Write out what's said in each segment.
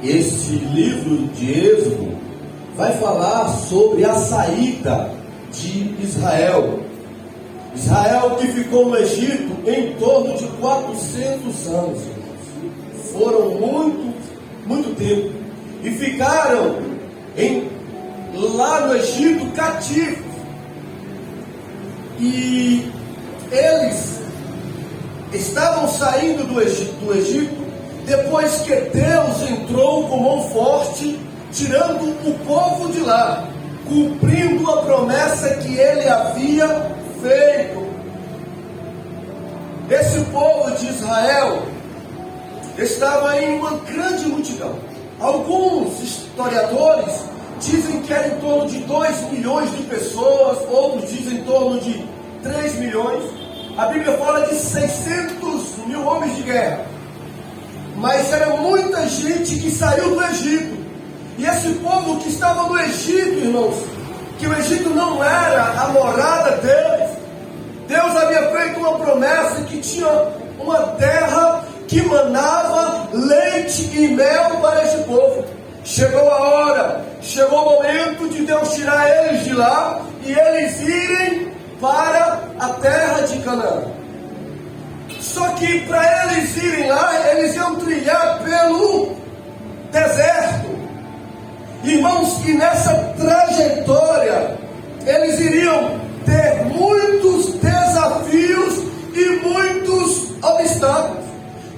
Esse livro de Êxodo vai falar sobre a saída de Israel. Israel que ficou no Egito em torno de 400 anos. Foram muito tempo. E ficaram lá no Egito cativos. E eles estavam saindo do Egito depois que Deus entrou com mão forte, tirando o povo de lá, cumprindo a promessa que ele havia feito. Esse povo de Israel estava em uma grande multidão. Alguns historiadores dizem que era em torno de 2 milhões de pessoas, outros dizem em torno de 3 milhões. A Bíblia fala de 600 mil homens de guerra. Mas era muita gente que saiu do Egito. E esse povo que estava no Egito, irmãos, que o Egito não era a morada deles. Deus havia feito uma promessa que tinha uma terra que manava leite e mel para esse povo. Chegou a hora, chegou o momento de Deus tirar eles de lá e eles irem para a terra de Canaã. Só que para eles irem lá, eles iam trilhar pelo deserto. Irmãos, e nessa trajetória, eles iriam ter muitos desafios e muitos obstáculos.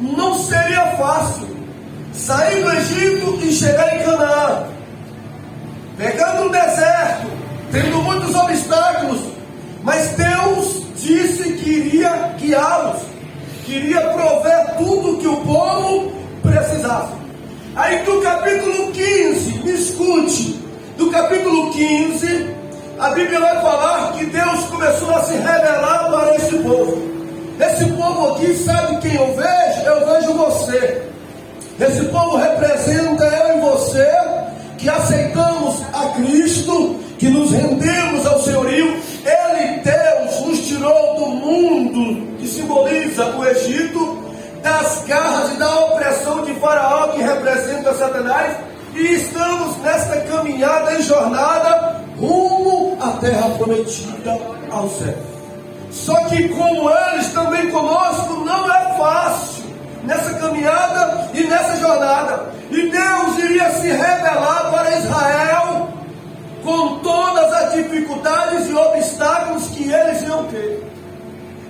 Não seria fácil sair do Egito e chegar em Canaã, pegando o deserto, tendo muitos obstáculos, mas Deus disse que iria guiá-los, queria prover tudo que o povo precisasse. Aí do capítulo 15, me escute, do capítulo 15, a Bíblia vai falar que Deus começou a se revelar para esse povo. Esse povo aqui, sabe quem eu vejo? Eu vejo você. Esse povo representa eu e você, que aceitamos a Cristo, que nos rendemos ao senhorio. Ele, Deus, nos tirou do mundo que simboliza o Egito, das garras e da opressão de Faraó, que representa Satanás, e estamos nesta caminhada e jornada rumo à terra prometida ao céu. Só que como eles, também conosco não é fácil nessa caminhada e nessa jornada. E Deus iria se revelar para Israel com todas as dificuldades e obstáculos que eles iam ter.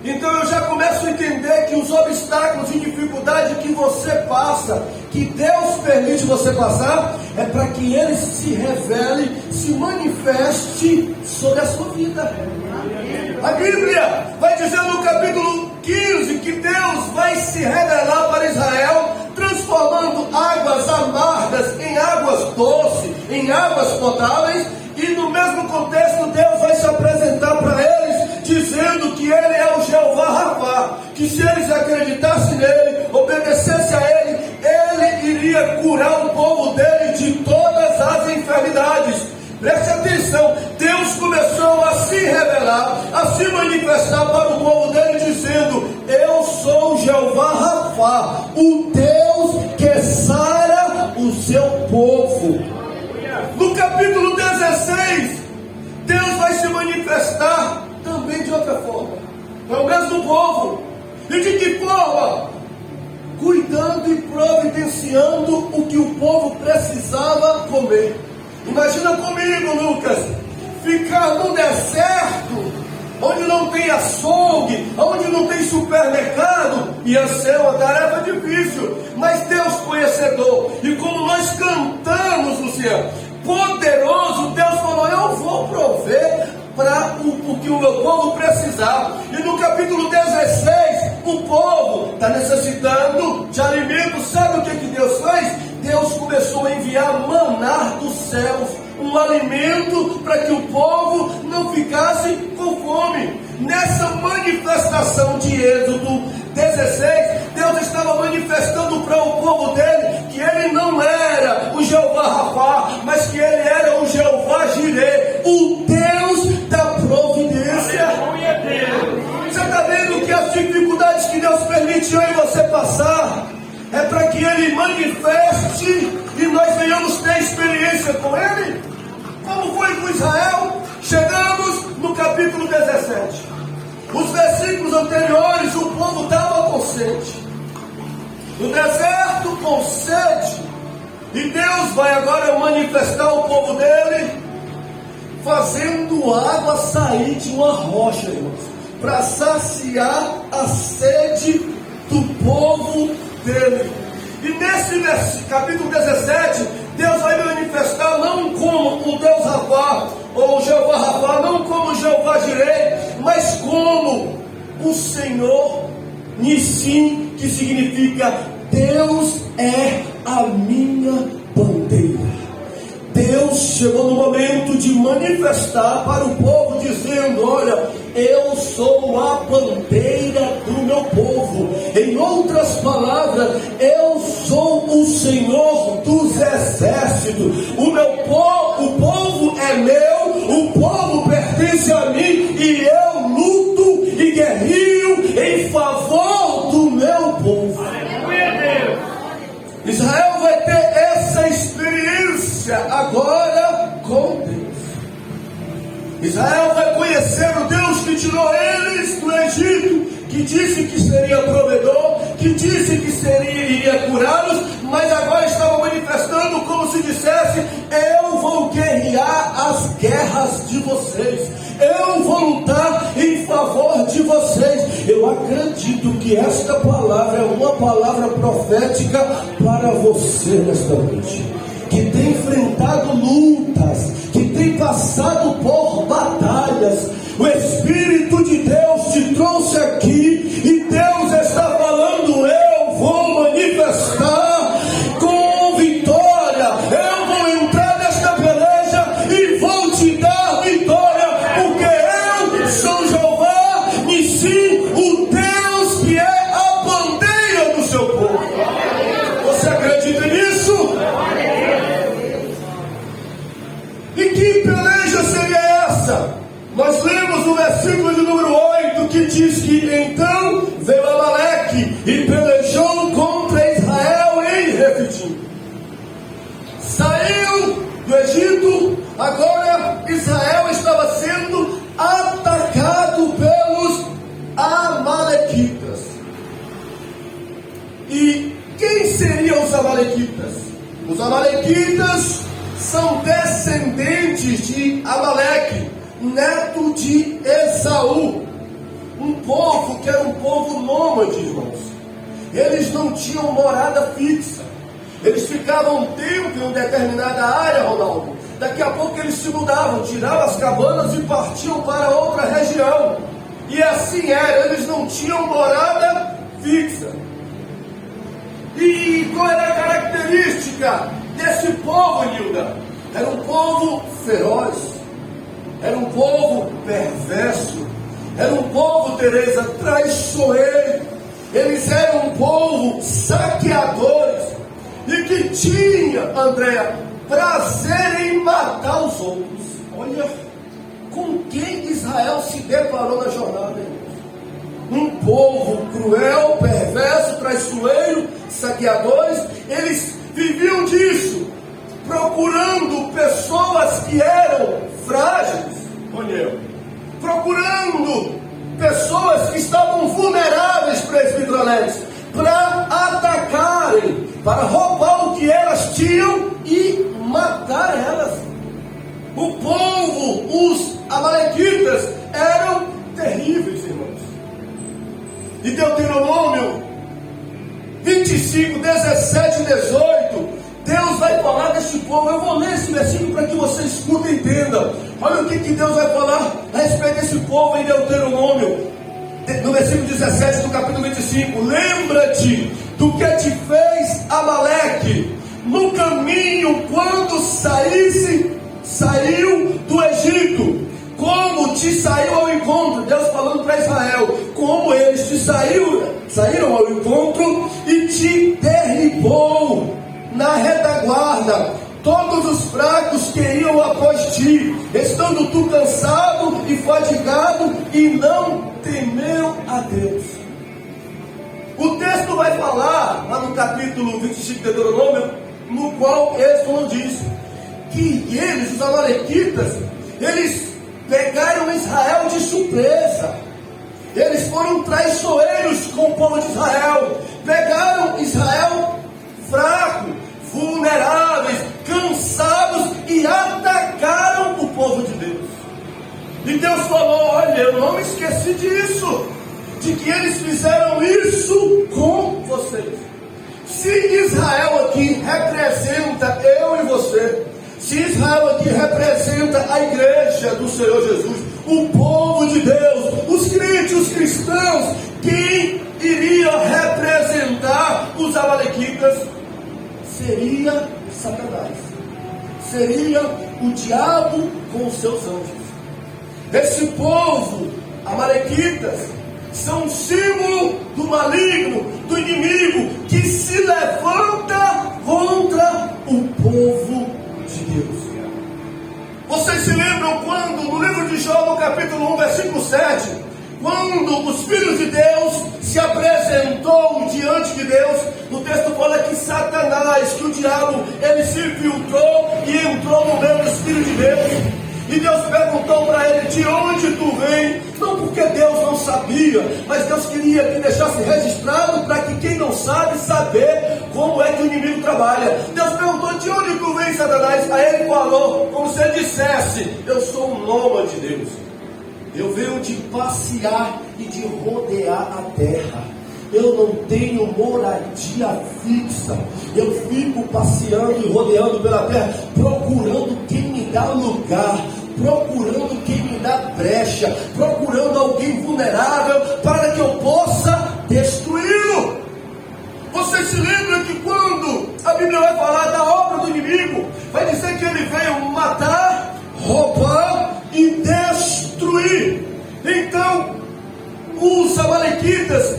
Então eu já começo a entender que os obstáculos e dificuldades que você passa, que Deus permite você passar, é para que Ele se revele, se manifeste sobre a sua vida. A Bíblia vai dizer no capítulo 15 que Deus vai se revelar para Israel, transformando águas amargas em águas doces, em águas potáveis. E no mesmo contexto Deus vai se apresentar para eles, dizendo que Ele é o Jeová Rafá, que se eles acreditassem nele, obedecessem a Ele, Ele iria curar o povo dele de todas as enfermidades. Preste atenção, Deus começou a se revelar, a se manifestar para o povo dele, dizendo: eu sou o Jeová Rafá, o Deus que sara o seu povo. No capítulo 16, Deus vai se manifestar também de outra forma, para o mesmo povo. E de que forma? Cuidando e providenciando o que o povo precisava comer. Imagina comigo, Lucas, ficar no deserto, onde não tem açougue, onde não tem supermercado, ia ser uma tarefa difícil, mas Deus conhecedor, e como nós cantamos, Luciano, poderoso, Deus falou: eu vou prover para o que o meu povo precisar. E no capítulo 16, o povo está necessitando de alimento. Sabe o que Deus fez? Deus começou a enviar maná dos céus, um alimento para que o povo não ficasse com fome. Nessa manifestação de Êxodo 16, Deus estava manifestando para o povo dele que ele não era o Jeová Rafá, mas que ele era o Jeová Jireh, o Deus da providência. Você está vendo que as dificuldades que Deus permitiu em você passar é para que Ele manifeste e com Israel, chegamos no capítulo 17. Os versículos anteriores, o povo estava com sede, no deserto com sede, e Deus vai agora manifestar o povo dele, fazendo água sair de uma rocha, irmãos, para saciar a sede do povo dele. E nesse capítulo 17, Deus vai manifestar não como o Deus Rafá, ou Jeová Rafá, não como Jeová Jirei, mas como o Senhor Nissim, que significa Deus é a minha bandeira. Deus chegou no momento de manifestar para o povo, dizendo: olha, eu sou a bandeira do meu povo. Em outras palavras, eu sou o Senhor dos exércitos. O povo é meu, o povo pertence a mim, e eu luto e guerreio em favor do meu povo. Israel vai ter essa experiência agora com Deus. Israel vai conhecer o Deus que tirou eles do Egito, que disse que seria provedor, que disse que iria curá-los, mas agora estava manifestando como se dissesse: eu vou guerrear as guerras de vocês, eu vou lutar em favor de vocês. Eu acredito que esta palavra é uma palavra profética para você nesta noite, que tem enfrentado lutas, que tem passado por batalhas. O Espírito de Deus te trouxe aqui, e Deus está falando: eu vou manifestar com vitória, eu vou entrar nesta peleja e vou te dar vitória, porque eu sou Jeová Nissim, o Deus que é a bandeira do seu povo. Você acredita nisso? E que peleja seria essa? Nós lemos o versículo de número 8, que diz que então veio Amaleque e pelejou contra Israel em Refidim. Saiu do Egito, agora Israel estava sendo atacado pelos Amalequitas. E quem seriam os Amalequitas? Os Amalequitas são descendentes de Amaleque, neto de Esaú, um povo que era um povo nômade, irmãos. Eles não tinham morada fixa, eles ficavam um tempo em uma determinada área, Ronaldo. Daqui a pouco eles se mudavam, tiravam as cabanas e partiam para outra região. E assim era, eles não tinham morada fixa. E qual era a característica desse povo, Nilda? Era um povo feroz, era um povo perverso, era um povo, Teresa, traiçoeiro. Eles eram um povo saqueadores e que tinha, Andréa, prazer em matar os outros. Olha com quem Israel se deparou na jornada, irmãos. Um povo cruel, perverso, traiçoeiro, saqueadores. Eles viviam disso, procurando pessoas que eram frágeis, procurando pessoas que estavam vulneráveis, presbiteranenses, para atacarem, para roubar o que elas tinham e matar elas. O povo, os amalequitas, eram terríveis, irmãos. E Deuteronômio 25, 17 e 18, Deus vai falar deste povo. Eu vou ler esse versículo para que você escuta e entenda. Olha o que Deus vai falar a respeito desse povo em Deuteronômio, no versículo 17 do capítulo 25. Lembra-te do que te fez Amaleque no caminho quando saiu do Egito, como te saiu ao encontro. Deus falando para Israel, como eles te saíram ao encontro e te derribou na retaguarda todos os fracos que iam após ti, estando tu cansado e fatigado, e não temeu a Deus. O texto vai falar, lá no capítulo 25 de Deuteronômio, no qual Êxodo diz que eles, os amalequitas, Eles pegaram Israel de surpresa. Eles foram traiçoeiros com o povo de Israel. Pegaram Israel fraco, vulneráveis, cansados e atacaram o povo de Deus. E Deus falou: olha, eu não me esqueci disso, de que eles fizeram isso com vocês. Se Israel aqui representa eu e você, se Israel aqui representa a igreja do Senhor Jesus, o povo de Deus, os crentes, os cristãos, quem iria representar os amalequitas? Seria Satanás, seria o diabo com os seus anjos. Esse povo, amalequitas, são um símbolo do maligno, do inimigo, que se levanta contra o povo de Deus. Vocês se lembram quando, no livro de Jó, no capítulo 1, versículo 7, quando os filhos de Deus se apresentou diante de Deus, o texto fala que Satanás, que o diabo, ele se infiltrou e entrou no meio dos filhos de Deus. E Deus perguntou para ele: de onde tu vem? Não porque Deus não sabia, mas Deus queria que deixasse registrado para que quem não sabe, saber como é que o inimigo trabalha. Deus perguntou: de onde tu vem, Satanás? Aí ele falou, como se ele dissesse: eu sou um nômade de Deus. Eu venho de passear e de rodear a terra. Eu não tenho moradia fixa. Eu fico passeando e rodeando pela terra, procurando quem me dá lugar, procurando quem me dá brecha, procurando alguém vulnerável para que eu possa destruí-lo. Você se lembra que quando a Bíblia vai falar da obra do inimigo, vai dizer que ele veio matar, roubar e destruir. Então, os amalequitas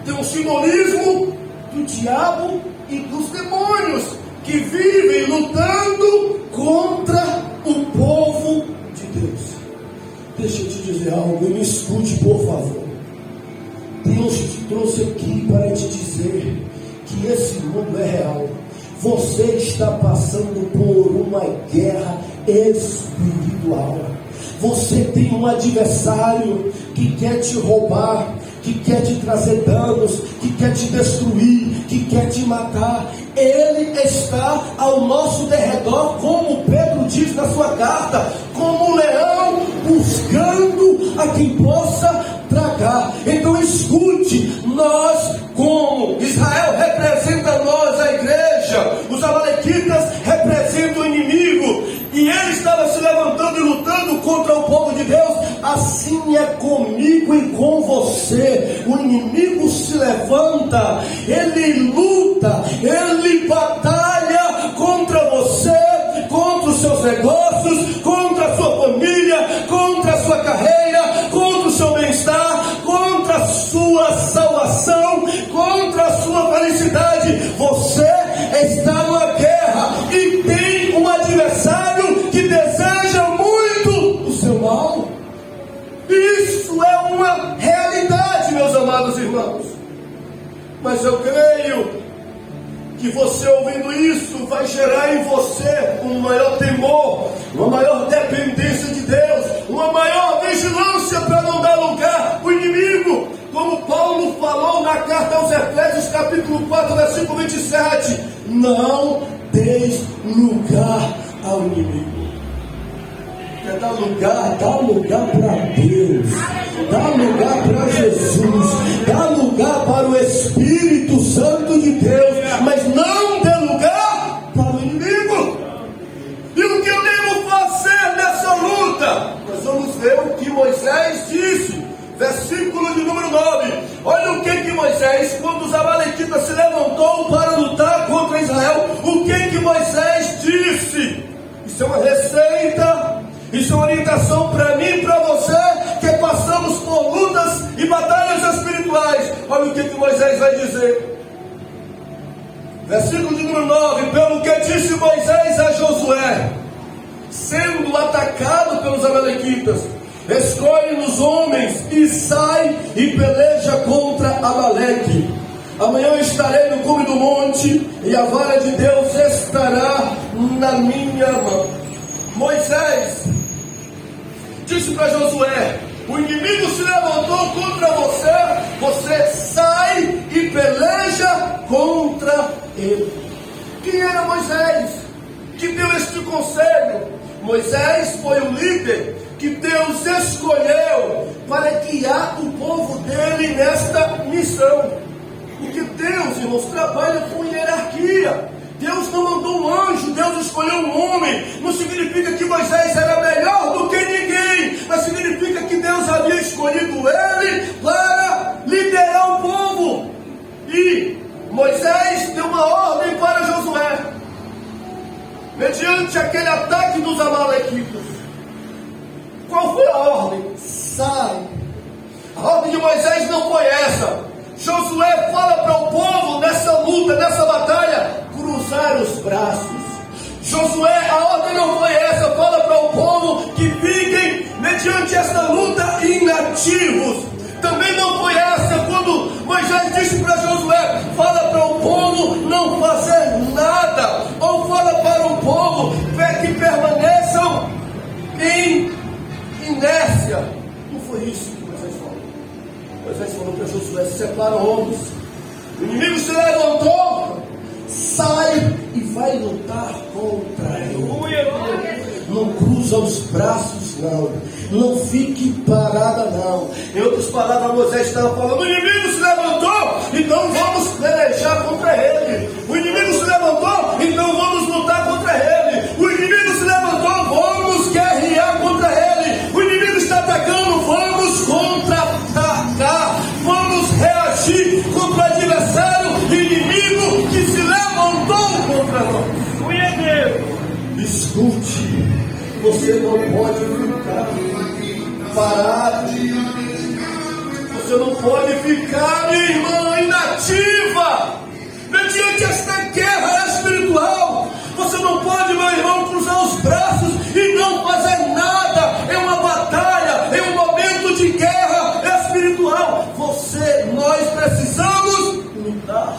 tem um simbolismo do diabo e dos demônios que vivem lutando contra o povo de Deus. Deixa eu te dizer algo, me escute, por favor. Deus te trouxe aqui para te dizer que esse mundo é real. Você está passando por uma guerra espiritual. Você tem um adversário que quer te roubar, que quer te trazer danos, que quer te destruir, que quer te matar. Ele está ao nosso derredor, como Pedro diz na sua carta, como um leão buscando a quem possa tragar. Então escute, nós, como Israel representa nós, a igreja, os amalequitas representam o inimigo, e ele estava se levantando e lutando contra o povo de Deus. Assim é comigo e com você. O inimigo se levanta, ele luta, ele batalha contra você, contra os seus negócios, contra a sua família, contra a sua carreira, contra o seu bem-estar, contra a sua salvação, contra a sua felicidade. Você está numa guerra e tem um adversário que deseja muito o seu mal. Isso é uma realidade, meus amados irmãos. Mas eu creio que você ouvindo isso vai gerar em você um maior temor, uma maior dependência de Deus, uma maior vigilância para não dar lugar ao inimigo. Como Paulo falou na carta aos Efésios, capítulo 4, versículo 27, não deis lugar ao inimigo. Quer dar lugar para Deus, dá lugar para Jesus, dá lugar para o Espírito Santo de Deus, mas não dê lugar para o inimigo. E o que eu devo fazer nessa luta? Nós vamos ver o que Moisés disse, versículo de número 9. Olha o que Moisés, quando os amalequitas se levantou para lutar contra Israel, o que Moisés disse? Isso é uma receita. Isso é uma orientação para mim e para você, que passamos por lutas e batalhas espirituais. Olha o que Moisés vai dizer. Versículo de número 9. Pelo que disse Moisés a Josué, sendo atacado pelos amalequitas, escolhe-nos homens e sai e peleja contra Amaleque. Amanhã eu estarei no cume do monte e a vara de Deus estará na minha mão. Moisés disse para Josué: o inimigo se levantou contra você, você sai e peleja contra ele. Quem era Moisés que deu este conselho? Moisés foi o líder que Deus escolheu para guiar o povo dele nesta missão. Porque Deus, irmãos, trabalha com hierarquia. Deus não mandou um anjo, Deus escolheu um homem. Não significa que Moisés era melhor do que ninguém, mas significa que Deus havia escolhido ele para liderar o povo. E Moisés deu uma ordem para Josué, mediante aquele ataque dos amalequitas. Qual foi a ordem? Sai. A ordem de Moisés não foi essa. Josué fala para o povo nessa luta, nessa batalha, cruzar os braços. Josué, a ordem não foi essa. Fala para o povo que fiquem mediante esta luta inativos. Também não foi essa quando Moisés disse para Josué: fala para o povo não fazer nada, ou fala para o povo que permaneçam em inércia. Não foi isso que Moisés falou. Moisés falou para Josué: separa homens. O inimigo se levantou, sai e vai lutar contra ele. Não cruza os braços, não. Não fique parada, não. Em outras palavras, Moisés estava falando: o inimigo se levantou, então vamos pelejar contra ele. O inimigo se levantou, então vamos lutar contra ele. O inimigo se levantou, vamos guerrear contra ele. O inimigo está atacando, vamos contra-atacar. Vamos reagir contra o adversário inimigo que se levantou contra nós. Escute, você não pode ficar parado. Você não pode ficar, minha irmã, inativa mediante esta guerra espiritual. Você não pode, meu irmão, cruzar os braços e não fazer nada. É uma batalha, é um momento de guerra espiritual. Nós precisamos lutar.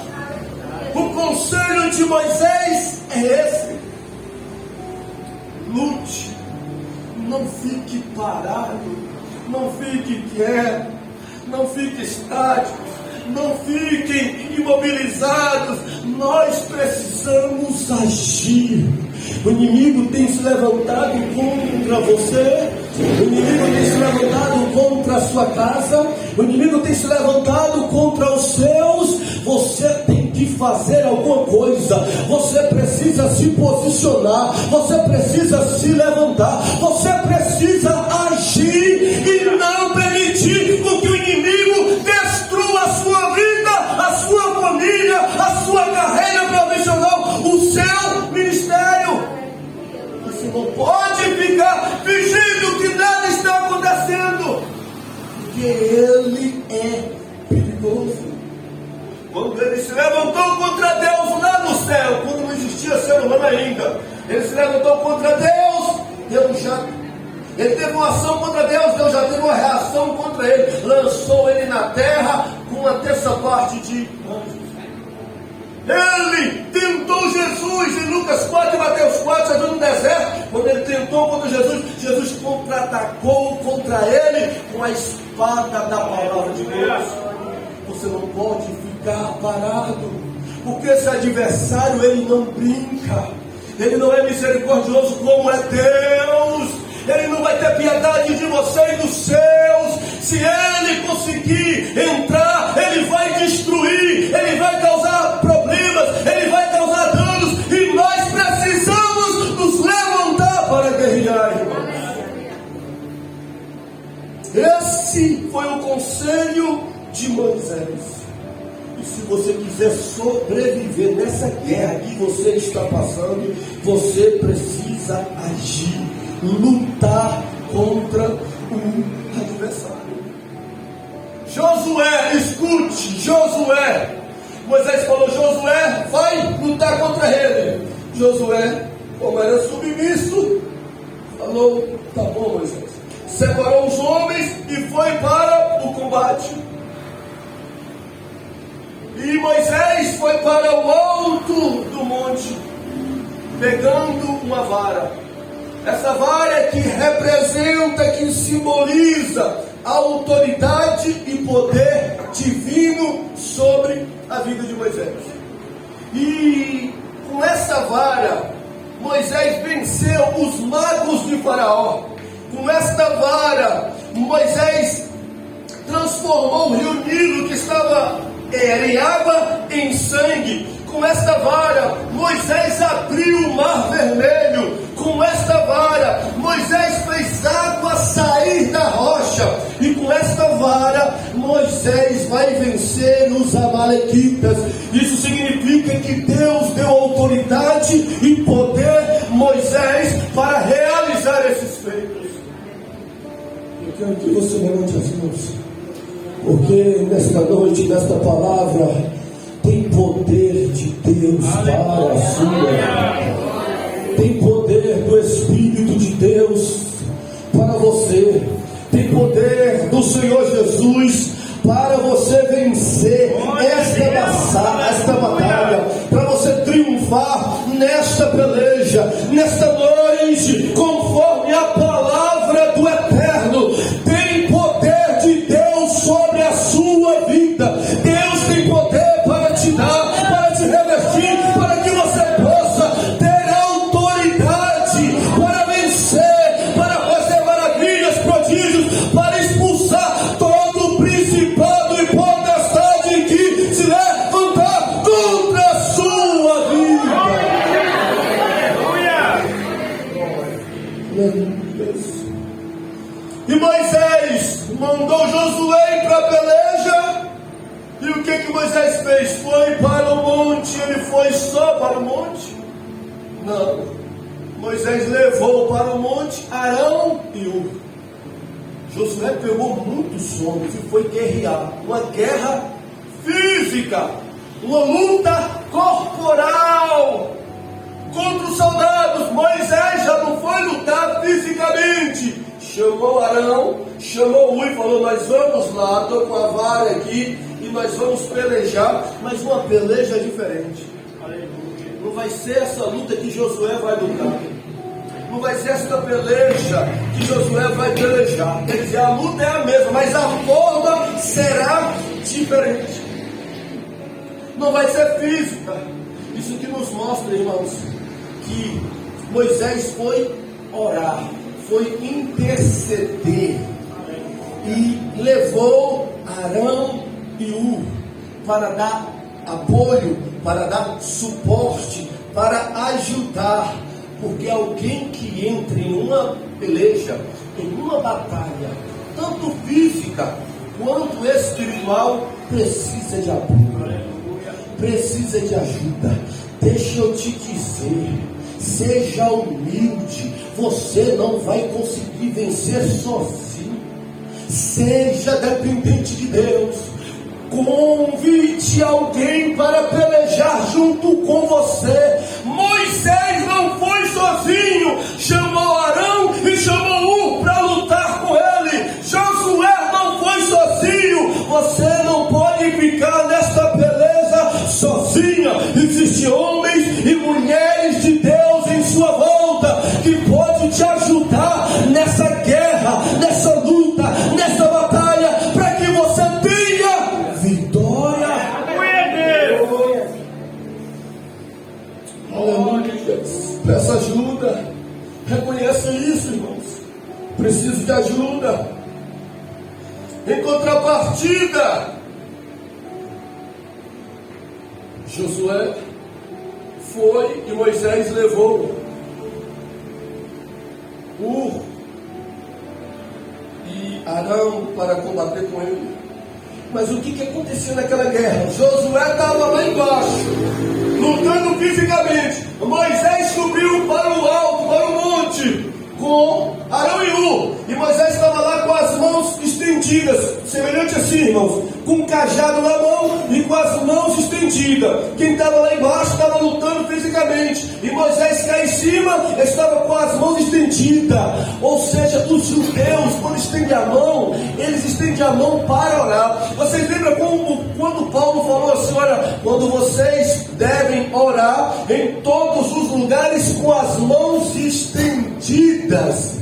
O conselho de Moisés é esse: lute, não fique parado, não fique quieto, não fique estático, não fiquem imobilizados. Nós precisamos agir. O inimigo tem se levantado contra você, o inimigo tem se levantado contra a sua casa, o inimigo tem se levantado contra os seus. Você tem que fazer alguma coisa, você precisa se posicionar, você precisa se levantar, você precisa agir e não permitir que o inimigo destrua a sua vida, a sua família, a sua carreira profissional, o seu ministério. Você não pode ficar fingindo que nada está acontecendo, porque ele é perigoso. Quando ele se levantou contra Deus lá no céu, quando não existia ser humano ainda, ele se levantou contra Deus, ele teve uma ação contra Deus já teve uma reação contra ele, lançou ele na terra com uma terça parte de anjos. Ele tentou Jesus em Lucas 4 e Mateus 4, Jesus no deserto. Quando ele tentou contra Jesus contra-atacou contra ele com a espada da palavra de Deus. Você não pode ficar parado, porque esse adversário, ele não brinca, ele não é misericordioso como é Deus. Ele não vai ter piedade de você e dos seus. Se ele conseguir entrar, ele vai destruir, ele vai causar problemas, ele vai causar danos, e nós precisamos nos levantar para guerrear, irmãos. Esse foi o conselho de Moisés. E se você quiser sobreviver nessa guerra que você está passando, você precisa agir, lutar contra o adversário. Josué, escute, Josué. Moisés falou: Josué, vai lutar contra ele. Josué, como era submisso, falou: tá bom, Moisés. Separou os homens e foi para o combate. E Moisés foi para o alto do monte, pegando uma vara. Essa vara que representa, que simboliza a autoridade e poder divino sobre a vida de Moisés. E com essa vara, Moisés venceu os magos de Faraó. Com esta vara, Moisés transformou o rio Nilo, que estava em água, em sangue. Com esta vara, Moisés abriu o mar vermelho. Com esta vara, Moisés fez água sair da rocha. E com esta vara, Moisés vai vencer os amalequitas. Isso significa que Deus deu autoridade e poder a Moisés para realizar esses feitos. Eu quero que você levante as mãos, porque nesta noite, nesta palavra, tem poder de Deus para a sua vida. Tem poder do Espírito de Deus para você. Tem poder do Senhor Jesus para você vencer esta batalha, para você triunfar nesta peleja, nesta noite, conforme a palavra do Eterno. Tem poder de Deus sobre a sua vida. Deus tem poder para te dar, para te revestir, para que você possa ter autoridade para vencer, para fazer maravilhas, prodígios, para expulsar todo o principado e potestade que se levantar contra a sua vida. E Moisés mandou Josué para a peleja. E o que Moisés fez? Foi para o monte. Ele foi só para o monte? Não. Moisés levou para o monte Arão e Hur. Josué pegou muitos homens e foi guerrear. Uma guerra física, uma luta corporal contra os soldados. Moisés já não foi lutar fisicamente. Chamou Arão, chamou Hur e falou: nós vamos lá, estou com a vara aqui e nós vamos pelejar, mas uma peleja diferente. Não vai ser essa luta que Josué vai lutar. Não vai ser essa peleja que Josué vai pelejar. Quer dizer, a luta é a mesma, mas a forma será diferente. Não vai ser física. Isso que nos mostra, irmãos, que Moisés foi orar, foi interceder e levou Arão e Hur para dar apoio, para dar suporte, para ajudar. Porque alguém que entra em uma peleja, em uma batalha, tanto física quanto espiritual, precisa de apoio, precisa de ajuda. Deixa eu te dizer, seja humilde. Você não vai conseguir vencer sozinho. Seja dependente de Deus. Convide alguém para pelejar junto com você. Moisés não foi sozinho. Chamou Arão e chamou Hur para lutar com ele. Josué não foi sozinho. Você não pode ficar nesta beleza sozinha. Existem homens e mulheres de Deus em sua volta que podem te ajudar nessa guerra, nessa luta, nessa batalha, para que você tenha vitória. Aleluia. Peça ajuda. Reconheça isso, irmãos. Preciso de ajuda. Em contrapartida, Josué foi e Moisés levou Hur e Arão para combater com ele. Mas o que aconteceu naquela guerra? Josué estava lá embaixo, lutando fisicamente. Moisés subiu para o alto, para o monte, com Arão e Hur. E Moisés estava lá com as mãos estendidas, semelhante assim, irmãos, com um cajado na mão e com as mãos estendidas. Quem estava lá embaixo estava lutando fisicamente, e Moisés cá em cima estava com as mãos estendidas. Ou seja, os judeus, quando estendem a mão, eles estendem a mão para orar. Vocês lembram quando Paulo falou assim: olha, quando vocês devem orar em todos os lugares com as mãos estendidas. estendidas.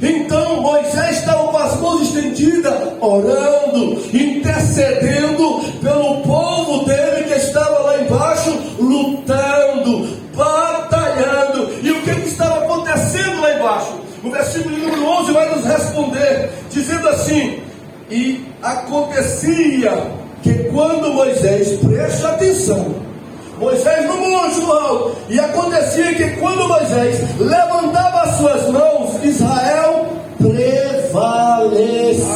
Então Moisés estava com as mãos estendidas, orando, intercedendo pelo povo dele que estava lá embaixo, lutando, batalhando. E o que estava acontecendo lá embaixo? O versículo número 11 vai nos responder, dizendo assim: e acontecia que quando Moisés, preste atenção, Moisés no monte no alto, e acontecia que quando Moisés levantava as suas mãos, Israel prevalecia.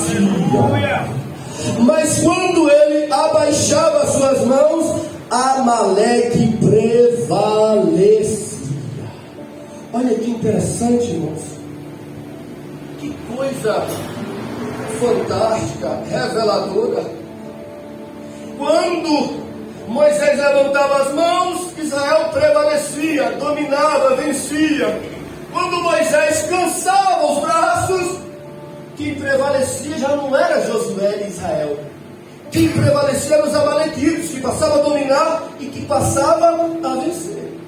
Mas quando ele abaixava as suas mãos, Amaleque prevalecia. Olha que interessante, irmãos. Que coisa fantástica, reveladora. Quando Moisés levantava as mãos, Israel prevalecia, dominava, vencia. Quando Moisés cansava os braços, quem prevalecia já não era Josué e Israel. Quem prevalecia eram os amalequitas, que passavam a dominar e que passavam a vencer.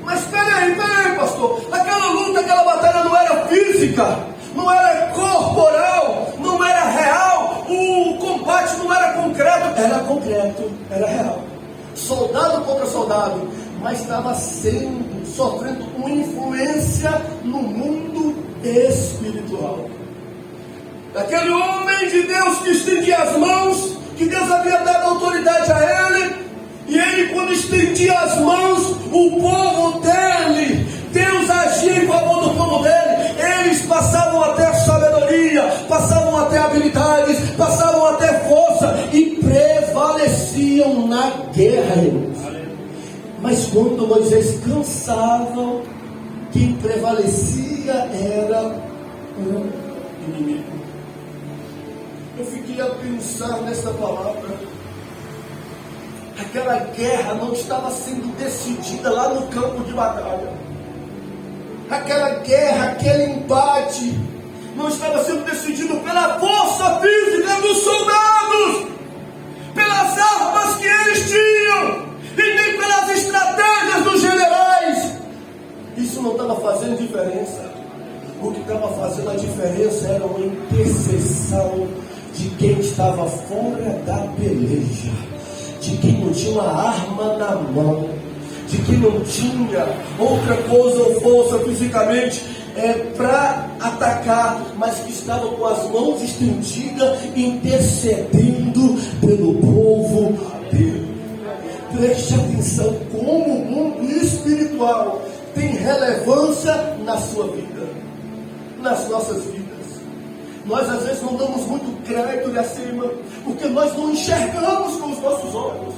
Mas peraí, pastor, aquela luta, aquela batalha não era física, não era corporal, não era real, o combate não era concreto, era real. Soldado contra soldado, mas estava sofrendo uma influência no mundo espiritual. Aquele homem de Deus que estendia as mãos, que Deus havia dado autoridade a ele, e ele, quando estendia as mãos, o povo dele, Deus agia em favor do povo dele. Eles passavam até sabedoria, passavam até habilidades, passavam até força e prevaleciam na guerra, irmãos. Mas quando Moisés cansava, quem prevalecia era o inimigo. Eu fiquei a pensar nessa palavra. Aquela guerra não estava sendo decidida lá no campo de batalha. Aquela guerra, aquele embate, não estava sendo decidido pela força física dos soldados, pelas armas que eles tinham, e nem pelas estratégias dos generais. Isso não estava fazendo diferença. O que estava fazendo a diferença era uma intercessão de quem estava fora da peleja, de quem não tinha uma arma na mão, de quem não tinha outra coisa ou força fisicamente para atacar, mas que estava com as mãos estendidas, intercedendo pelo povo dele. Preste atenção como o mundo espiritual tem relevância na sua vida, nas nossas vidas. Nós às vezes não damos muito crédito ali acima, porque nós não enxergamos com os nossos olhos,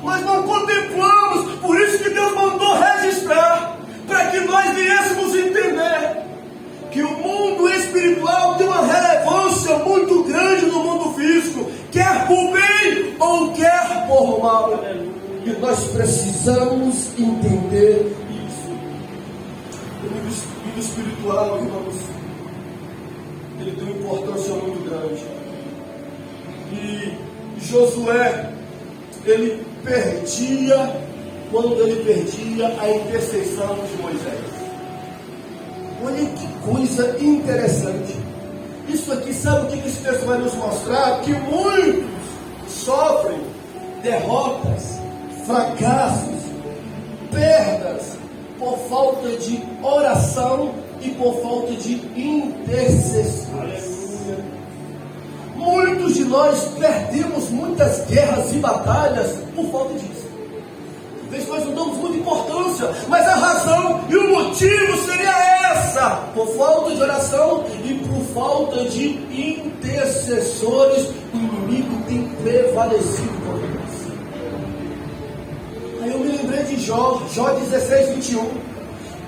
nós não contemplamos. Por isso que Deus mandou registrar, para que nós viéssemos entender que o mundo espiritual tem uma relevância muito grande no mundo físico, quer por bem ou quer por mal. E nós precisamos entender isso. O mundo espiritual, irmãos, ele tem uma importância muito grande. E Josué, ele perdia, quando ele perdia a intercessão de Moisés. Olha que coisa interessante. Isso aqui, sabe o que esse texto vai nos mostrar? Que muitos sofrem derrotas, fracassos, perdas, por falta de oração e por falta de intercessões. Muitos de nós perdemos muitas guerras e batalhas por falta disso. Talvez nós não damos muita importância, mas a razão e o motivo seria essa: por falta de oração e por falta de intercessores, o inimigo tem prevalecido contra nós. Aí eu me lembrei de Jó 16, 21.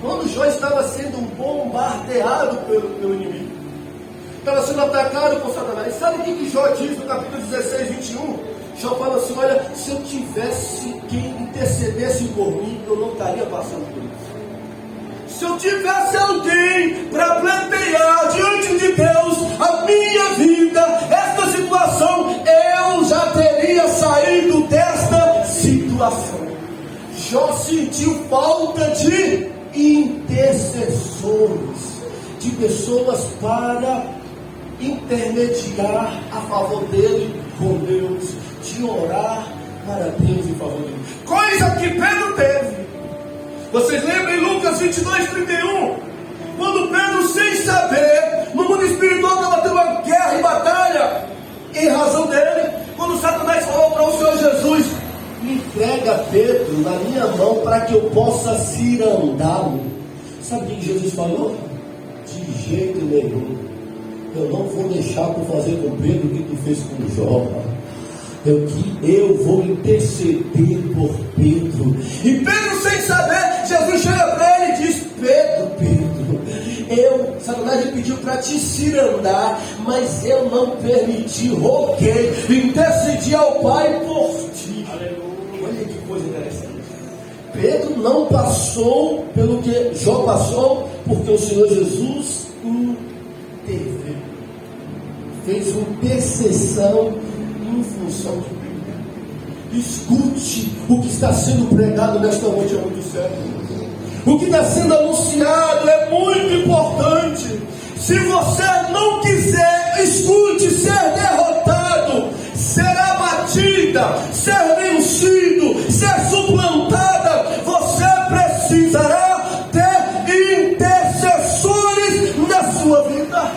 Quando Jó estava sendo bombardeado pelo inimigo, estava sendo atacado por Satanás. Sabe o que Jó diz no capítulo 16, 21? Jó fala assim: olha, se eu tivesse quem intercedesse por mim, eu não estaria passando por isso. Se eu tivesse alguém para pleitear diante de Deus a minha vida, esta situação, eu já teria saído desta situação. Jó sentiu falta de intercessores. de pessoas para intermediar a favor dele com Deus, de orar para Deus em favor dele. Coisa que Pedro teve. Vocês lembram em Lucas 22:31? Quando Pedro, sem saber, no mundo espiritual estava tendo uma guerra e batalha em razão dele, quando Satanás falou para o Senhor Jesus: me entrega Pedro na minha mão para que eu possa cirandá-lo. Sabe o que Jesus falou? De jeito nenhum. Eu não vou deixar tu fazer com Pedro o que tu fez com Jó. Eu vou interceder por Pedro. E Pedro, sem saber, Jesus chega para ele e diz: Pedro, Satanás me pediu para te cirandar, mas eu não permiti, roguei, intercedi ao Pai por ti. Aleluia. Olha que coisa interessante. Pedro não passou pelo que Jó passou, porque o Senhor Jesus interveio, fez uma intercessão em função de Pedro. Escute o que está sendo pregado nesta noite, é muito sério. O que está sendo anunciado é muito importante. Se você não quiser, escute, ser derrotado, ser abatida, ser vencido, ser suplantada, você precisará ter intercessores na sua vida.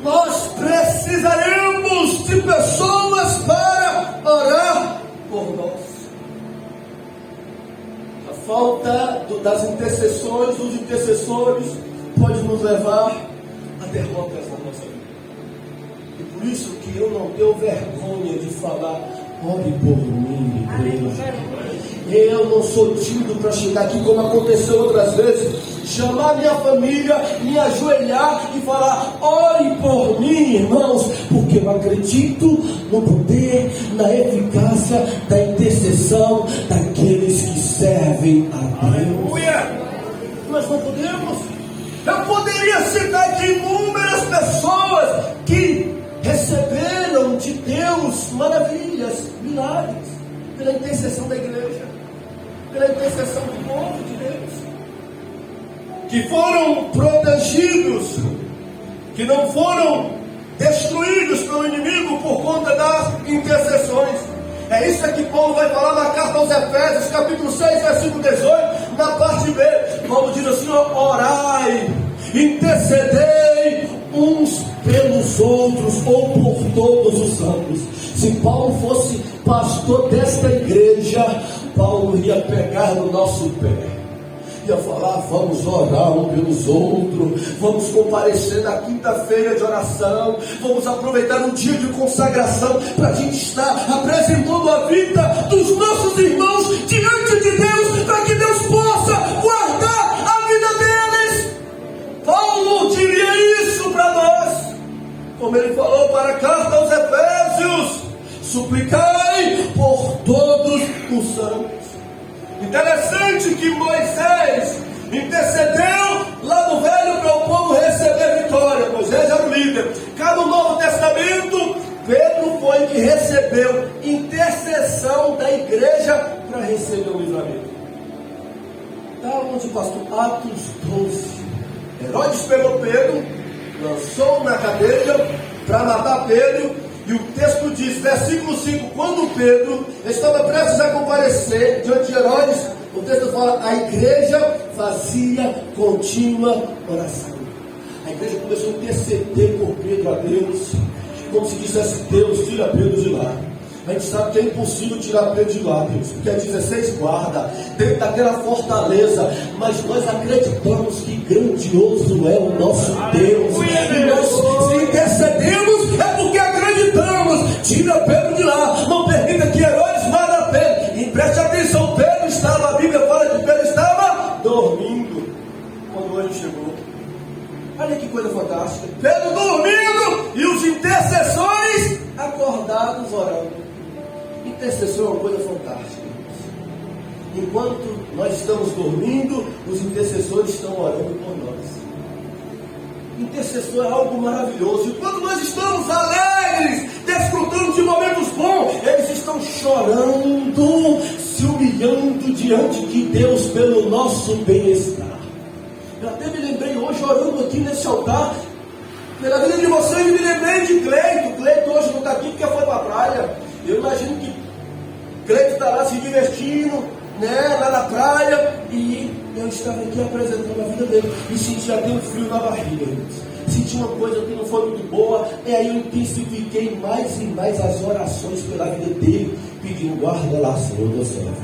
Nós precisaremos de pessoas para orar por nós. A falta das intercessões, dos intercessores, pode nos levar a derrotas na nossa vida. E por isso que eu não tenho vergonha de falar: ore por mim, igreja. Eu não sou tímido para chegar aqui, como aconteceu outras vezes, chamar minha família, me ajoelhar e falar: ore por mim, irmãos, porque eu acredito no poder, na eficácia da intercessão daqueles que servem a Deus. Nós não podemos. Eu poderia citar aqui inúmeras pessoas que receberam de Deus maravilhas, milagres, pela intercessão da igreja, pela intercessão do povo de Deus, que foram protegidos, que não foram destruídos pelo inimigo por conta das intercessões. É isso que Paulo vai falar na carta aos Efésios, capítulo 6, versículo 18, na parte B. Paulo diz assim: orai, intercedei uns pelos outros, ou por todos os santos. Se Paulo fosse pastor desta igreja, Paulo ia pegar no nosso pé, ia falar: vamos orar um pelos outros, vamos comparecer na quinta-feira de oração, vamos aproveitar um dia de consagração para a gente estar apresentando a vida dos nossos irmãos diante de Deus, para que Deus possa guardar a vida deles. Paulo diria isso para nós, como ele falou para a carta aos Efésios: suplicai por todos os santos. Interessante que Moisés intercedeu lá no Velho para o povo receber vitória. Moisés era o líder. Cá no Novo Testamento, Pedro foi que recebeu intercessão da igreja para receber o livramento. Está onde, pastor? Atos 12. Herodes pegou Pedro, lançou na cadeia para matar Pedro. E o texto diz, versículo 5, quando Pedro estava prestes a comparecer diante de Herodes, o texto fala: a igreja fazia contínua oração. A igreja começou a interceder por Pedro a Deus, como se dissesse: Deus, tira Pedro de lá. A gente sabe que é impossível tirar Pedro de lá, Deus, porque é 16 guarda dentro daquela fortaleza, mas nós acreditamos que grandioso é o nosso Deus, e nós, se intercedemos, é porque acreditamos. Tira Pedro de lá, não permita que Herodes mate Pedro. E preste atenção, Pedro estava, a Bíblia fala que Pedro estava dormindo quando o anjo chegou. Olha que coisa fantástica, Pedro dormindo e os intercessores acordados orando. Intercessor é uma coisa fantástica. Enquanto nós estamos dormindo, os intercessores estão orando por nós. Intercessor é algo maravilhoso. E quando nós estamos alegres, desfrutando de momentos bons, eles estão chorando, se humilhando diante de Deus pelo nosso bem-estar. Eu até me lembrei hoje, orando aqui nesse altar, pela vida de vocês, me lembrei de Cleito. Cleito hoje não está aqui porque foi para a praia. Eu imagino que Cleito está lá se divertindo, né, lá na praia, e eu estava aqui apresentando a vida dele e senti até um frio na barriga, senti uma coisa que não foi muito boa, e aí eu intensifiquei mais e mais as orações pela vida dele, pedindo: guarda lá, Senhor, Deus servo,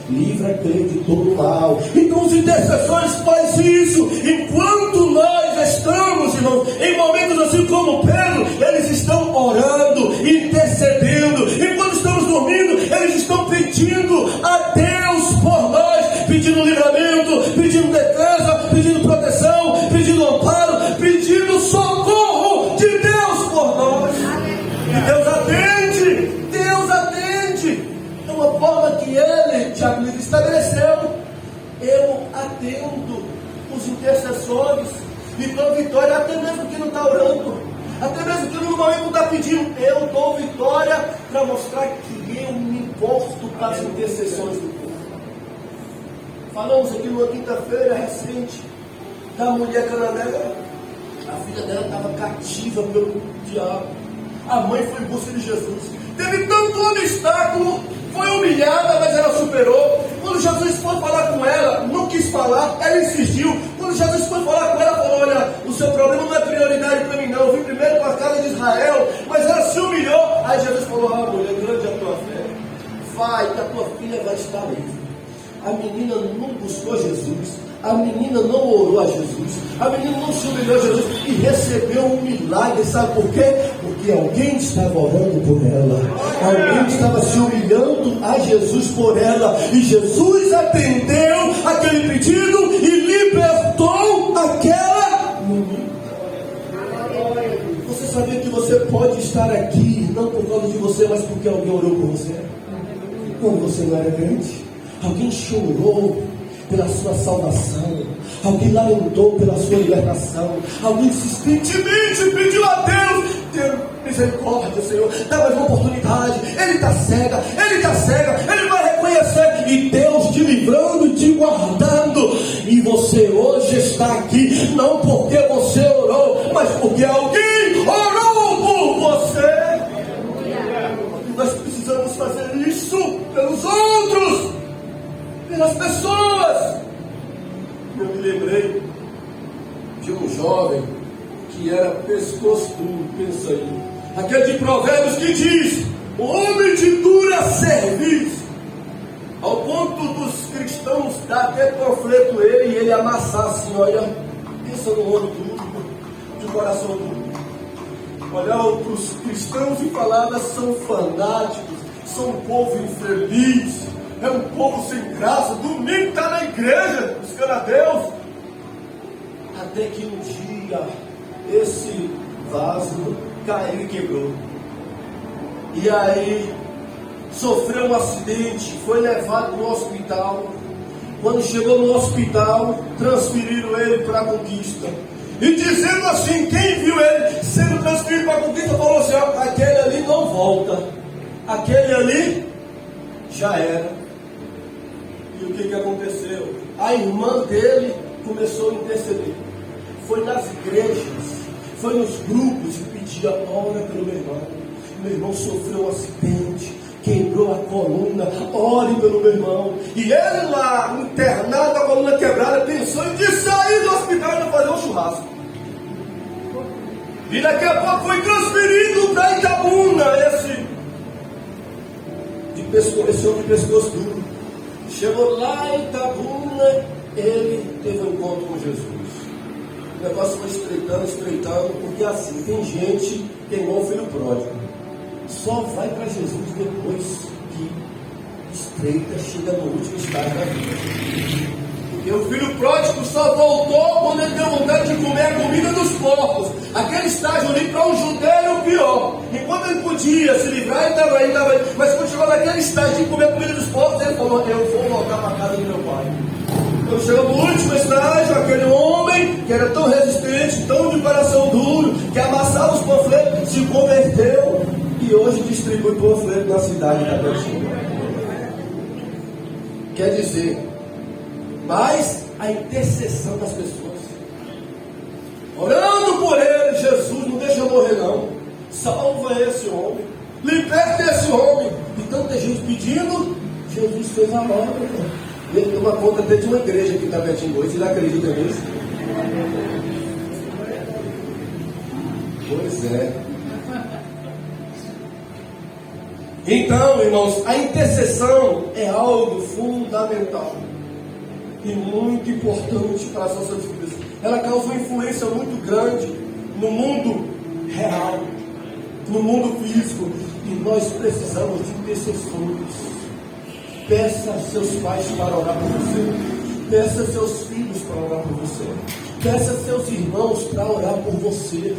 livra Cleito de todo mal. Então os intercessores fazem isso. Enquanto nós estamos, irmãos, em momentos assim como Pedro, eles estão orando, intercedendo. Enquanto estamos dormindo, eles estão pedindo a Deus por nós, pedindo livramento, pedindo defesa, pedindo proteção, pedindo amparo, pedindo socorro de Deus por nós. E Deus atende, Deus atende. É uma forma que Ele, Tiago, estabeleceu. Eu atendo os intercessores e dou vitória, até mesmo que não está orando, até mesmo que no momento não está pedindo. Eu dou vitória para mostrar que eu me importo com as intercessões do povo. Falamos aqui numa quinta-feira recente da mulher cananeia. A filha dela estava cativa pelo diabo. A mãe foi em busca de Jesus. Teve tanto obstáculo, foi humilhada, mas ela superou. Quando Jesus foi falar com ela, não quis falar, ela insistiu. Quando Jesus foi falar com ela, falou: olha, o seu problema não é prioridade para mim não, eu vim primeiro para a casa de Israel. Mas ela se humilhou. Aí Jesus falou: ah, mulher, grande é a tua fé, vai, que a tua filha vai estar livre. A menina não buscou Jesus, a menina não orou a Jesus, a menina não se humilhou a Jesus e recebeu um milagre. Sabe por quê? Porque alguém estava orando por ela, alguém estava se humilhando a Jesus por ela, e Jesus atendeu aquele pedido e libertou aquela menina. Você sabia que você pode estar aqui não por causa de você, mas porque alguém orou por você? Quando você não era crente, alguém chorou pela sua salvação, alguém lamentou pela sua libertação, alguém insistentemente pediu a Deus: Deus, misericórdia, Senhor, dá mais uma oportunidade. Ele está cega, ele vai reconhecer. E Deus te livrando e te guardando. E você hoje está aqui, não porque você orou, mas porque alguém orou por você. Nós precisamos fazer isso pelos outros, pelas pessoas. Eu me lembrei de um jovem que era pescoço duro, pensa aí, aquele de Provérbios que diz: o homem de dura serviço, ao ponto dos cristãos dar até panfleto ele e ele amassar assim. Olha, pensa no homem duro, de coração duro. Olhar para os cristãos e falar: são fanáticos, são um povo infeliz, é um povo sem graça, domingo está na igreja, buscando a Deus. Até que um dia, esse vaso caiu e quebrou. E aí, sofreu um acidente, foi levado no hospital. Quando chegou no hospital, transferiram ele para a Conquista. E dizendo assim, quem viu ele sendo transferido para a Conquista, falou assim: ó, aquele ali não volta, aquele ali já era. E o que aconteceu? A irmã dele começou a interceder. Foi nas igrejas, foi nos grupos e pedia: ora pelo meu irmão. Meu irmão sofreu um acidente, quebrou a coluna, ore pelo meu irmão. E ele lá, internado, com a coluna quebrada, pensou em sair do hospital e não fazer um churrasco. E daqui a pouco foi transferido para Itabuna, esse homem de pescoço duro. Chegou lá em Itabuna, ele teve um encontro com Jesus. O negócio foi estreitando, porque assim, tem gente que é igual o filho pródigo. Só vai para Jesus depois que estreita, chega no último estágio da vida. Porque o filho pródigo só voltou quando ele deu vontade de comer a comida dos porcos. Aquele estágio ali para um judeu é o pior. Enquanto ele podia se livrar, ele estava aí. Mas quando chegou naquele estágio de comer a comida dos porcos, ele falou: eu vou voltar para a casa do meu pai. Quando chegou no último estágio, aquele homem que era tão resistente, tão de coração duro, que amassava os panfletos, se converteu e hoje distribui panfleto na cidade da Betinha. Quer dizer, mas a intercessão das pessoas. orando por ele. Jesus, não deixa eu morrer não, salva esse homem, liberta esse homem. E tanta gente pedindo, Jesus fez a obra. Ele toma conta até de uma igreja que está pertinho de você, ele acredita nisso? Pois é. Então, irmãos, a intercessão é algo fundamental e muito importante para as nossas vidas. Ela causa uma influência muito grande no mundo real, no mundo físico, e nós precisamos de intercessores. Peça a seus pais para orar por você, peça a seus filhos para orar por você, peça a seus irmãos para orar por você,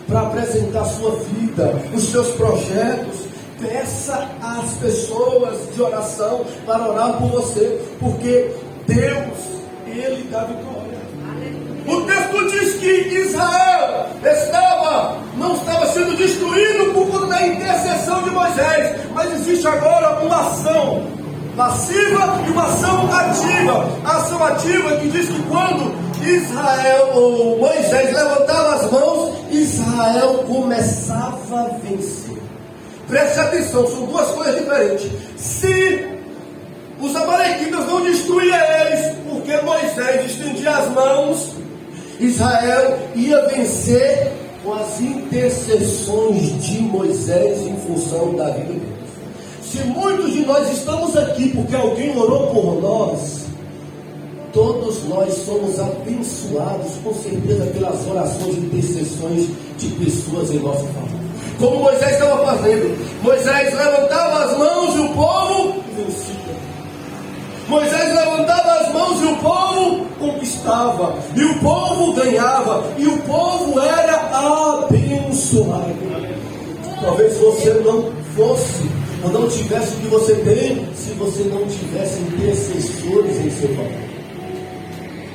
para apresentar a sua vida, os seus projetos. Peça às pessoas de oração para orar por você, porque Deus, Ele dá vitória. O texto diz que Israel não estava sendo destruído por conta da intercessão de Moisés, mas existe agora uma ação passiva e uma ação ativa. A ação ativa que diz que quando Israel ou Moisés levantava as mãos, Israel começava a vencer. Preste atenção, são duas coisas diferentes. Se os amalequitas não destruíam eles, porque Moisés estendia as mãos, Israel ia vencer com as intercessões de Moisés em função da vida deles. Se muitos de nós estamos aqui porque alguém orou por nós, todos nós somos abençoados com certeza pelas orações e intercessões de pessoas em nosso favor. Como Moisés estava fazendo, Moisés levantava as mãos e o povo vencia. Moisés levantava as mãos e o povo conquistava, e o povo ganhava, e o povo era abençoado. Talvez você não fosse, ou não tivesse o que você tem, se você não tivesse intercessores em seu favor.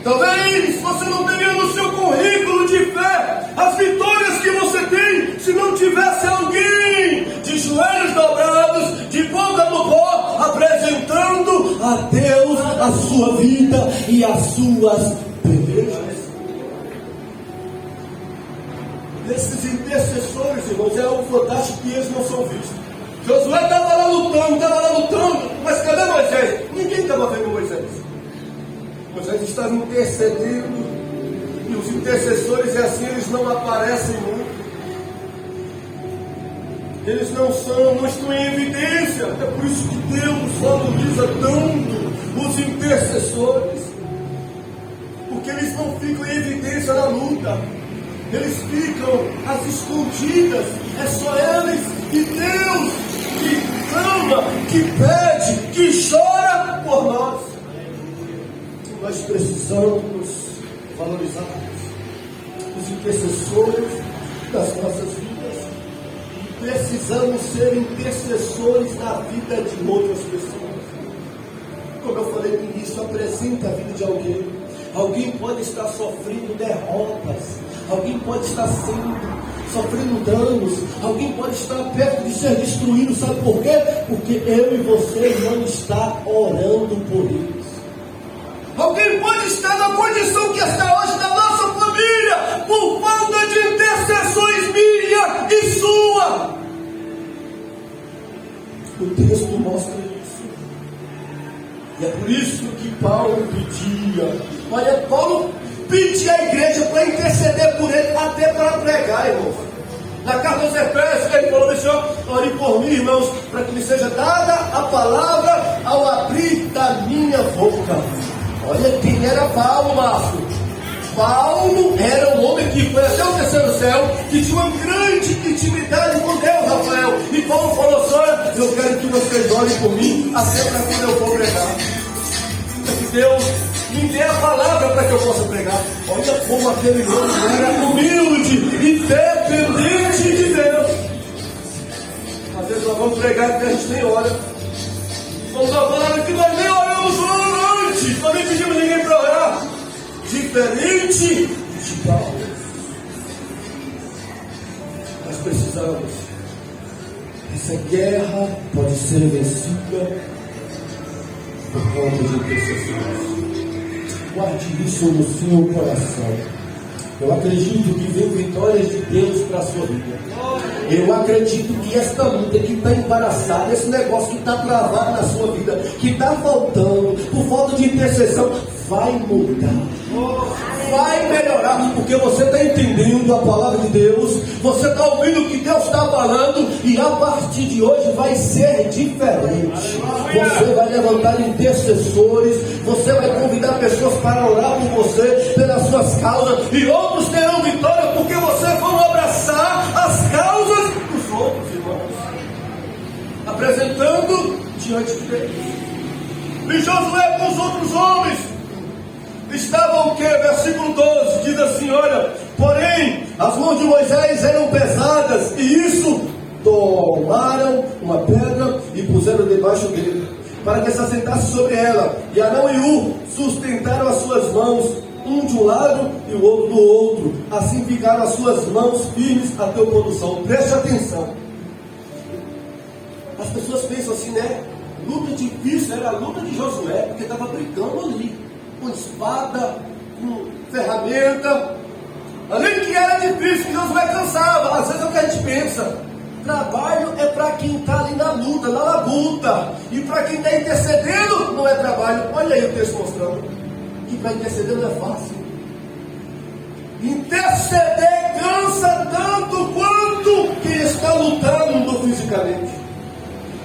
Talvez você não teria no seu currículo de fé as vitórias que você tem, se não tivesse alguém de joelhos dobrados, de boca no pó, apresentando a Deus a sua vida e as suas pelejas. Esses intercessores, irmãos, é algo fantástico que eles não são vistos. Josué estava lá lutando, mas cadê Moisés? Ninguém estava vendo Moisés. Moisés estava intercedendo, e os intercessores, é assim, eles não aparecem muito. Eles não estão em evidência. É por isso que Deus valoriza tanto os intercessores, porque eles não ficam em evidência na luta, eles ficam às escondidas. É só eles e Deus que clama, que pede, que chora por nós. Nós precisamos valorizar os intercessores das nossas vidas. Precisamos ser intercessores na vida de outras pessoas. Como eu falei no início, apresenta a vida de alguém. Alguém pode estar sofrendo derrotas, alguém pode estar sofrendo danos, alguém pode estar perto de ser destruído. Sabe por quê? Porque eu e você não está orando por eles. Alguém pode estar na condição que está hoje da nossa família por falta de intercessões minha e sua. O texto mostra isso. E é por isso que Paulo pedia. Olha, Paulo pedia à igreja para interceder por ele, até para pregar, irmãos. Na carta aos Efésios, ele falou: deixa eu orar por mim, irmãos, para que me seja dada a palavra ao abrir da minha boca. Olha quem era Paulo, Márcio. Paulo era um homem que foi até o terceiro céu, que tinha uma grande intimidade com Deus, Rafael. E Paulo falou assim: olha, eu quero que vocês orem por mim, até para quando eu for pregar. Para que Deus me dê a palavra para que eu possa pregar. Olha como aquele homem era humilde e dependente de Deus. Às vezes nós vamos pregar que a gente nem ora. Vamos a palavra que nós nem oramos antes, nós nem pedimos ninguém para orar. Diferente de Paulo. Nós precisamos. Essa guerra pode ser vencida por conta de intercessores. Guarde isso no seu coração. Eu acredito que vem vitórias de Deus para a sua vida. Eu acredito que esta luta que está embaraçada, esse negócio que está travado na sua vida, que está faltando, por falta de intercessão, vai mudar. Vai melhorar, porque você está entendendo a palavra de Deus, você está ouvindo o que Deus está falando, e a partir de hoje vai ser diferente. Você vai levantar intercessores, você vai convidar pessoas para orar por você, pelas suas causas, e outros terão vitória, porque vocês vão abraçar as causas dos outros, irmãos, apresentando diante de Deus. E Josué com os outros homens estavam o que? Versículo 12 diz assim: olha, porém as mãos de Moisés eram pesadas, e isso tomaram uma pedra e puseram debaixo dele, para que se assentasse sobre ela. E Arão e Hur sustentaram as suas mãos, um de um lado e o outro do outro. Assim ficaram as suas mãos firmes até o pôr do sol. Preste atenção. As pessoas pensam assim, né? Luta difícil era a luta de Josué, porque estava brigando ali, com espada, com ferramenta. Além de que era difícil, que Josué cansava. Às vezes é o que a gente pensa. Trabalho é para quem está ali na luta, na labuta. E para quem está intercedendo, não é trabalho. Olha aí o texto mostrando que para interceder não é fácil. Interceder cansa tanto quanto quem está lutando fisicamente.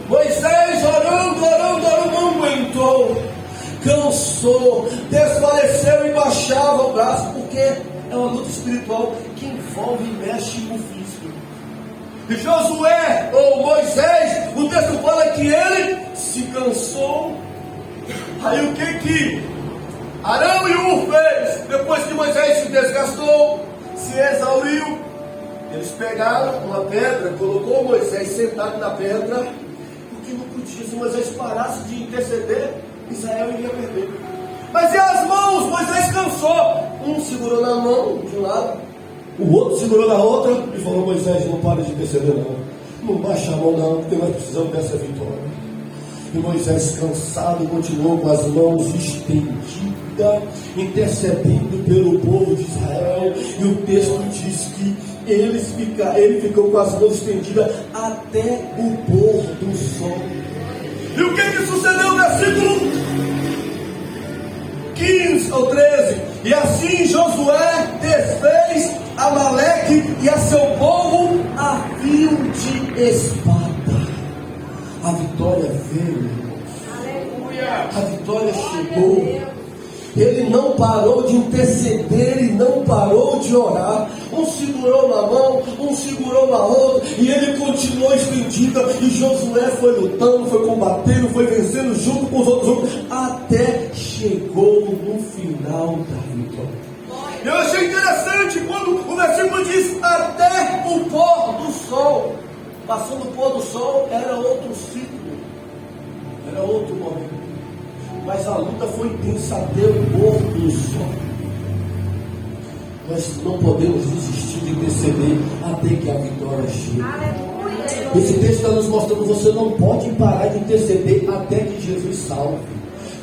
Moisés orando, não aguentou. Cansou, desfaleceu e baixava o braço, porque é uma luta espiritual que envolve e mexe no físico. E Josué, ou Moisés, o texto fala que ele se cansou. Aí o que Arão e Hur fez? Depois que Moisés se desgastou, se exauriu, eles pegaram uma pedra, colocou Moisés sentado na pedra, porque não podia, se Moisés parasse de interceder, Israel iria perder. Mas e as mãos? Moisés cansou. Um segurou na mão de um lado, o outro segurou na outra e falou: Moisés, não para de interceder não baixa a mão não, porque nós precisamos dessa vitória. E Moisés, cansado, continuou com as mãos estendidas, intercedendo pelo povo de Israel. E o texto diz que ele ficou com as mãos estendidas até o pôr do sol. E o que sucedeu no versículo 15 ou 13? E assim Josué desfez Amaleque e a seu povo a fio de espada. A vitória veio, irmãos. A vitória chegou. Ele não parou de interceder e não parou de orar. Um segurou na mão, um segurou na outra, e ele continuou estendido. E Josué foi lutando, foi combatendo, foi vencendo junto com os outros homens, até chegou no final da vitória. Eu achei interessante quando o versículo diz até o pôr do sol. Passando o pôr do sol era outro ciclo, era outro momento. Mas a luta foi intensa até o pôr do sol. Nós não podemos desistir de interceder até que a vitória chegue. Esse texto está nos mostrando que você não pode parar de interceder até que Jesus salve.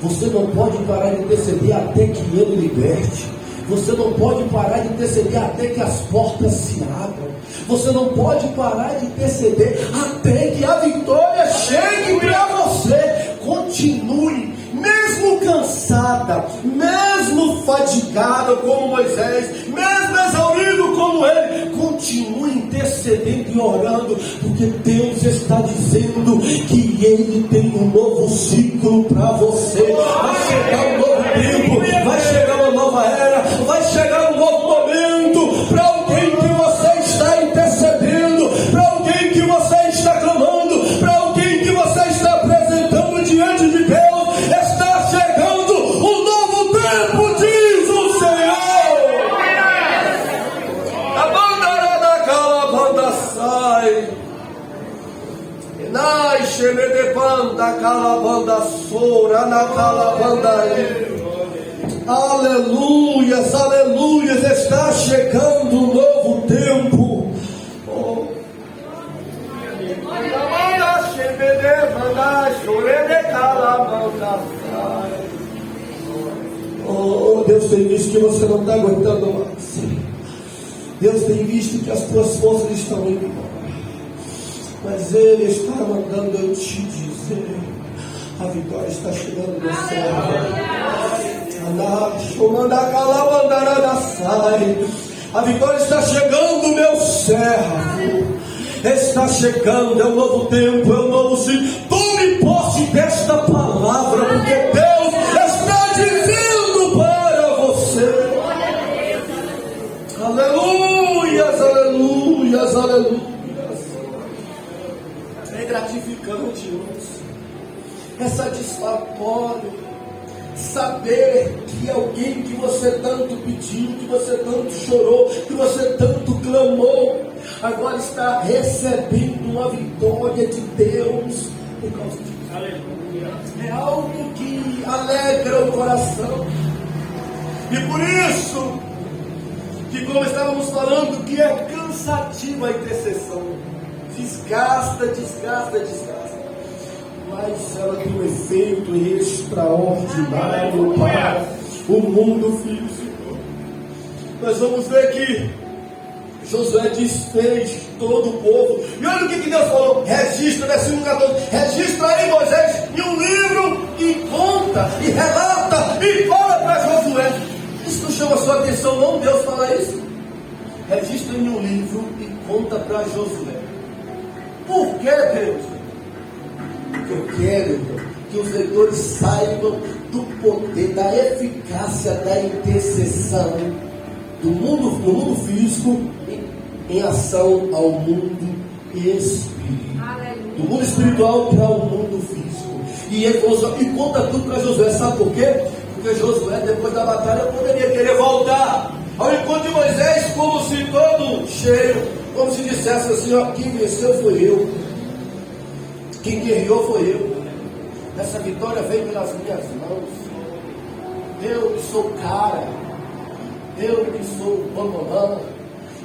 Você não pode parar de interceder até que Ele liberte. Você não pode parar de interceder até que as portas se abram. Você não pode parar de interceder até que a vitória chegue para você. Continue, mesmo cansada, mesmo fadigada como Moisés, mesmo exaurido como ele, continue intercedendo e orando, porque Deus está dizendo que Ele tem um novo ciclo para você. Vai chegar um novo tempo, vai chegar uma nova era, vai chegar um novo momento para alguém que você está intercedendo, para alguém que você está clamando, para alguém que você está apresentando diante de Deus. Está chegando um novo tempo, diz o Senhor. A banda da calabanda sai. Nasce de banda calabanda sora na calabanda. Aleluias, aleluias, está chegando um novo tempo. Oh, Deus tem visto que você não está aguentando mais. Deus tem visto que as tuas forças estão indo embora. Mas Ele está mandando eu te dizer: a vitória está chegando no céu. A vitória está chegando, meu servo. Está chegando, é um novo tempo, é um novo ciclo. Tome posse desta palavra, porque Deus está dizendo para você. Aleluias, aleluias, aleluias. É gratificante, irmãos. É satisfatório saber que alguém que você tanto pediu, que você tanto chorou, que você tanto clamou, agora está recebendo uma vitória de Deus por causa disso. Aleluia. É algo que alegra o coração. E por isso que, como estávamos falando, que é cansativa a intercessão. Desgasta. Mas ela tem um efeito extraordinário para o mundo físico. Nós vamos ver que Josué desfez todo o povo. E olha o que Deus falou: registra, versículo 14, registra aí, Moisés, em um livro, e conta, e relata, e fala para Josué. Isso não chama a sua atenção, não? Deus fala isso. Registra em um livro e conta para Josué. Por que, Deus? Porque eu quero que os leitores saibam do poder, da eficácia da intercessão do mundo físico em ação ao mundo espiritual. Do mundo espiritual para o mundo físico. E conta tudo para Josué. Sabe por quê? Porque Josué, depois da batalha, poderia querer voltar ao encontro de Moisés como se todo cheio, como se dissesse assim: ó, quem venceu foi eu, quem guerreou foi eu, essa vitória veio pelas minhas mãos, eu que sou cara, eu que sou bambambam,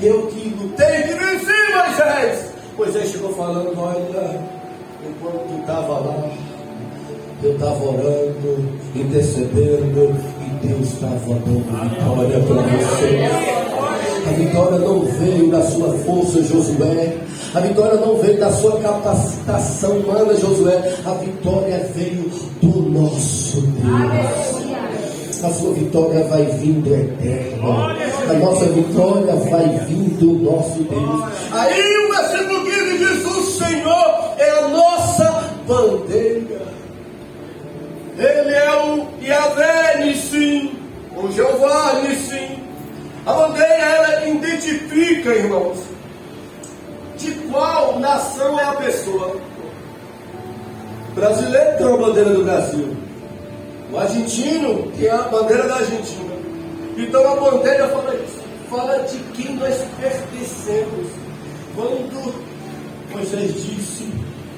eu que lutei, que venci, Moisés. Moisés chegou falando: olha, enquanto tu estava lá, eu estava orando, intercedendo, e Deus estava dando vitória para você. A vitória não veio da sua força, Josué. A vitória não veio da sua capacitação humana, Josué. A vitória veio do nosso Deus. A sua vitória vai vindo eterna. A nossa vitória vai vindo do nosso Deus. Aí o versículo 15 diz: o Senhor é a nossa bandeira. Ele é o Yahvé Nissim, o Jeová Nissim. A bandeira, ela identifica, irmãos, de qual nação é a pessoa. O brasileiro tem uma bandeira do Brasil. O argentino tem a bandeira da Argentina. Então a bandeira fala isso. Fala de quem nós pertencemos. Quando Moisés disse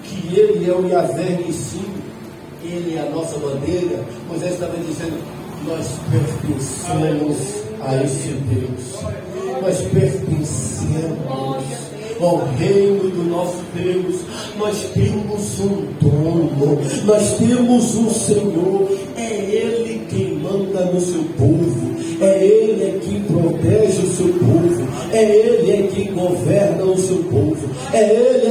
que ele é o Yahvé Nissim, ele é a nossa bandeira, Moisés estava dizendo: nós pertencemos a esse Deus, nós pertencemos ao reino do nosso Deus. Nós temos um dono, nós temos um Senhor. É Ele quem manda no seu povo, é Ele quem protege o seu povo, é Ele quem governa o seu povo, é Ele